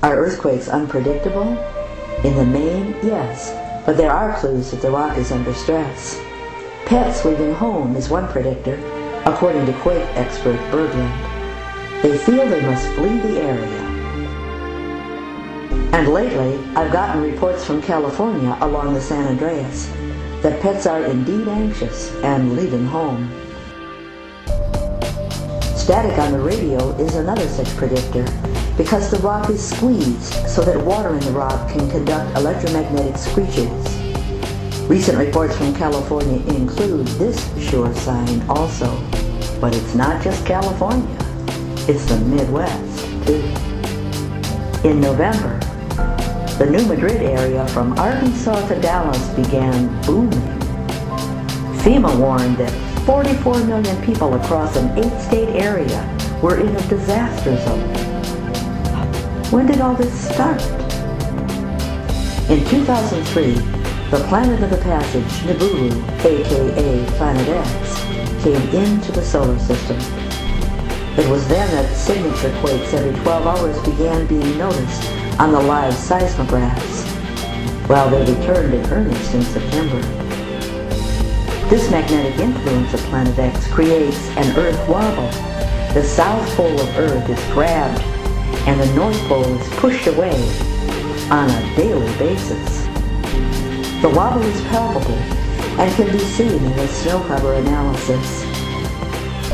Are earthquakes unpredictable? In the main, yes, but there are clues that the rock is under stress. Pets leaving home is one predictor, according to quake expert Berglund. They feel they must flee the area. And lately, I've gotten reports from California along the San Andreas that pets are indeed anxious and leaving home. Static on the radio is another such predictor because the rock is squeezed so that water in the rock can conduct electromagnetic screeches. Recent reports from California include this sure sign also. But it's not just California, it's the Midwest too. In November, the New Madrid area from Arkansas to Dallas began booming. FEMA warned that 44 million people across an 8-state area were in a disaster zone. When did all this start? In 2003, the planet of the passage, Nibiru, aka Planet X, came into the solar system. It was then that signature quakes every 12 hours began being noticed on the live seismographs, while they returned in earnest in September. This magnetic influence of Planet X creates an Earth wobble. The south pole of Earth is grabbed and the north pole is pushed away on a daily basis. The wobble is palpable and can be seen in the snow cover analysis.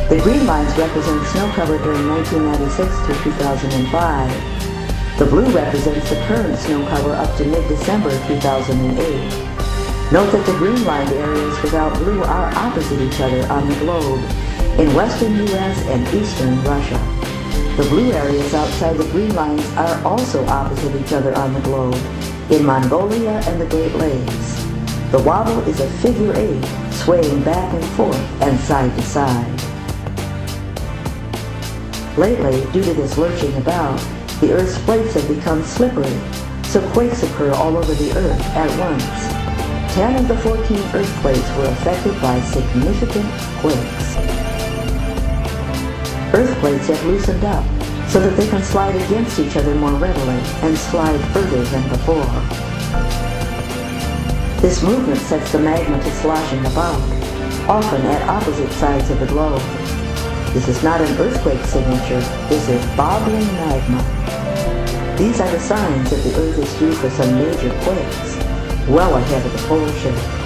The green lines represent snow cover during 1996 through 2005. The blue represents the current snow cover up to mid-December 2008. Note that the green-lined areas without blue are opposite each other on the globe in western U.S. and eastern Russia. The blue areas outside the green lines are also opposite each other on the globe in Mongolia and the Great Lakes. The wobble is a figure 8, swaying back and forth and side to side. Lately, due to this lurching about, the Earth's plates have become slippery, so quakes occur all over the Earth at once. 10 of the 14 Earth plates were affected by significant quakes. Earth plates have loosened up so that they can slide against each other more readily and slide further than before. This movement sets the magma to sloshing about, often at opposite sides of the globe. This is not an earthquake signature, this is bobbling magma. These are the signs that the Earth is due for some major quakes, well ahead of the polar shift.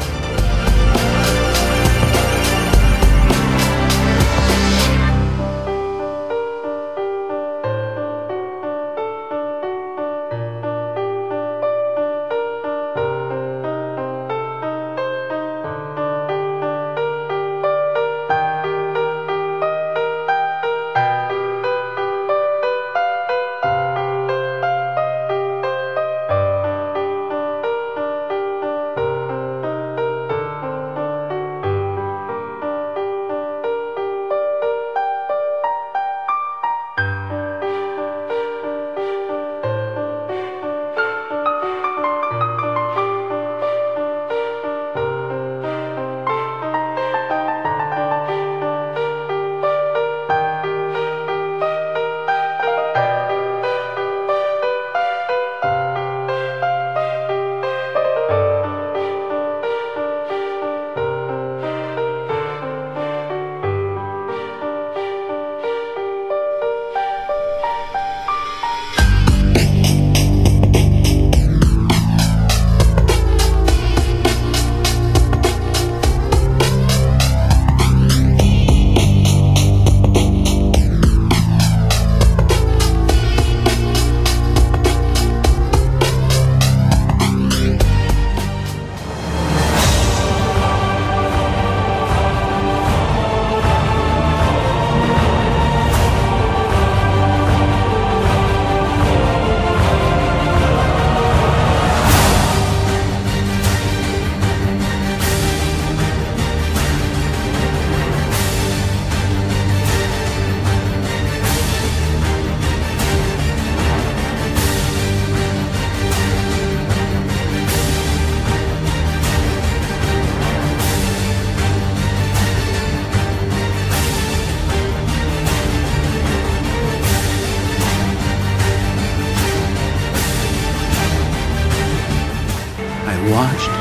watched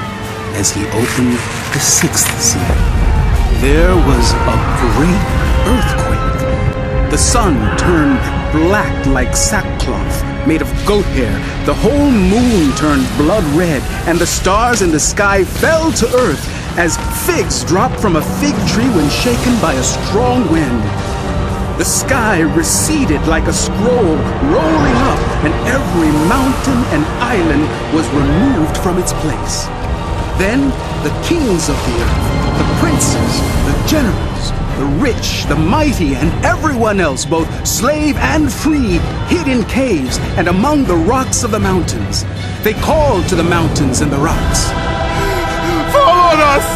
as he opened the sixth seal. There was a great earthquake. The sun turned black like sackcloth made of goat hair. The whole moon turned blood red, and the stars in the sky fell to earth as figs drop from a fig tree when shaken by a strong wind. The sky receded like a scroll, rolling up, and every mountain and island was removed from its place. Then the kings of the earth, the princes, the generals, the rich, the mighty, and everyone else, both slave and free, hid in caves and among the rocks of the mountains. They called to the mountains and the rocks, "Fall on us,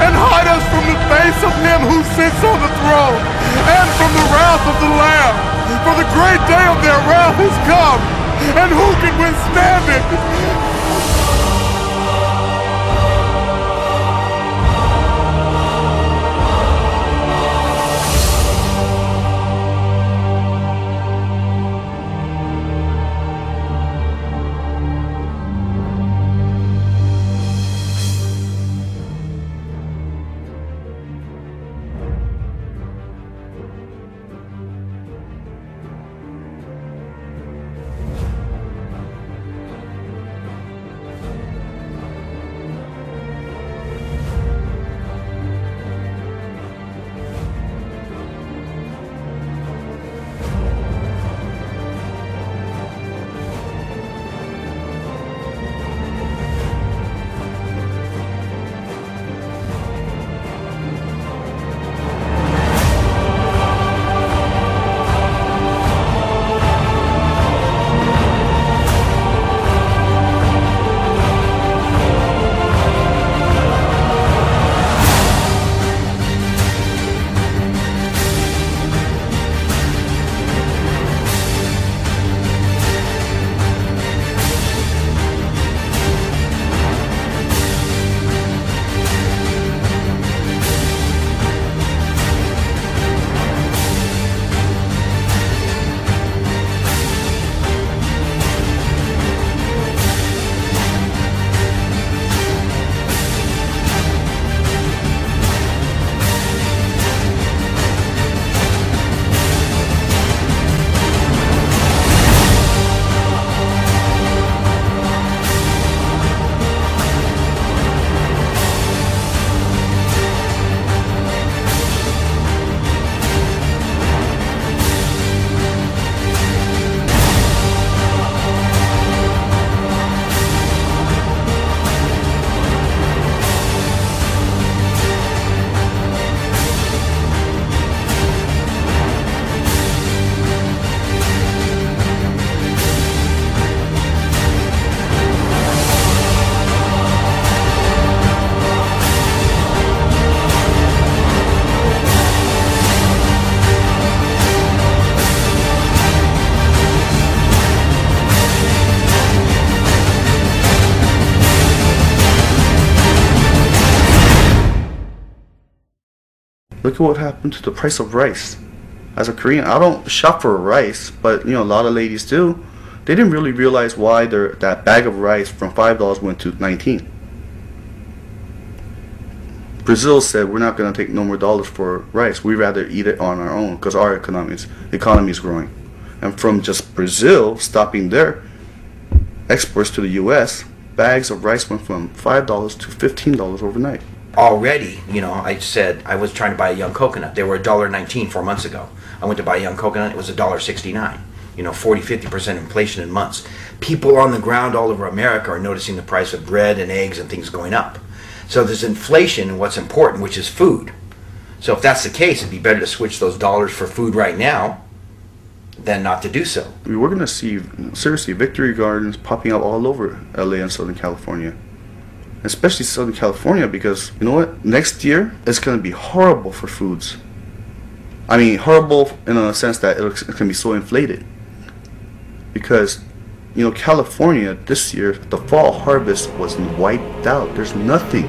and hide us from the face of him who sits on the throne, and from the wrath of the Lamb. For the great day of their wrath has come, and who can withstand it?" Look at what happened to the price of rice. As a Korean, I don't shop for rice, but you know, a lot of ladies do. They didn't really realize why that bag of rice from $5 went to $19. Brazil said, we're not going to take no more dollars for rice. We'd rather eat it on our own because our economy is growing. And from just Brazil stopping their exports to the US, bags of rice went from $5 to $15 overnight. Already, you know, I said I was trying to buy a young coconut. They were $1.19 4 months ago. I went to buy a young coconut, it was $1.69. You know, 40–50% inflation in months. People on the ground all over America are noticing the price of bread and eggs and things going up. So there's inflation in what's important, which is food. So if that's the case, it'd be better to switch those dollars for food right now than not to do so. I mean, we're going to see, seriously, Victory Gardens popping up all over LA and Southern California. Especially Southern California, because, you know what, next year it's going to be horrible for foods. I mean, horrible in a sense that it's going to be so inflated. Because, you know, California this year, the fall harvest was wiped out. There's nothing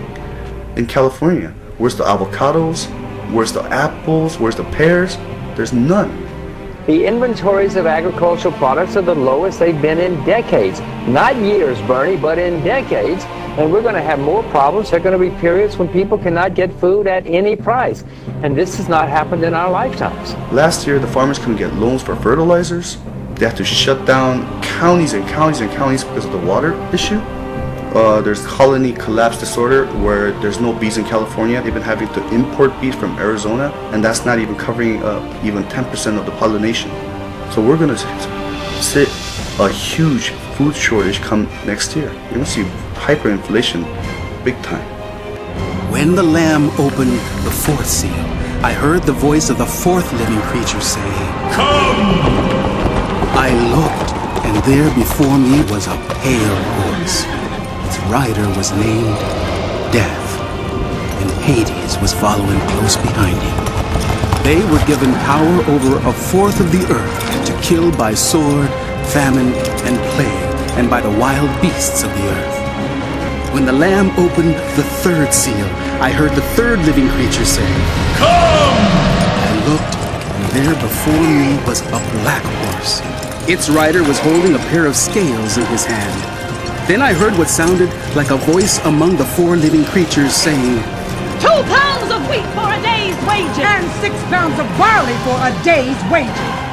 in California. Where's the avocados? Where's the apples? Where's the pears? There's none. The inventories of agricultural products are the lowest they've been in decades. Not years, Bernie, but in decades. And we're going to have more problems. There are going to be periods when people cannot get food at any price. And this has not happened in our lifetimes. Last year, the farmers couldn't get loans for fertilizers. They had to shut down counties and counties and counties because of the water issue. There's colony collapse disorder where there's no bees in California. They've been having to import bees from Arizona, and that's not even covering even 10% of the pollination. So we're going to see a huge food shortage come next year. You're going to see hyperinflation big time. When the Lamb opened the fourth seal, I heard the voice of the fourth living creature say, "Come!" I looked, and there before me was a pale horse. Its rider was named Death, and Hades was following close behind him. They were given power over a fourth of the earth to kill by sword, famine, and plague, and by the wild beasts of the earth. When the Lamb opened the third seal, I heard the third living creature say, "Come!" I looked, and there before me was a black horse. Its rider was holding a pair of scales in his hand. Then I heard what sounded like a voice among the four living creatures saying, 2 pounds of wheat for a day's wages, and 6 pounds of barley for a day's wages.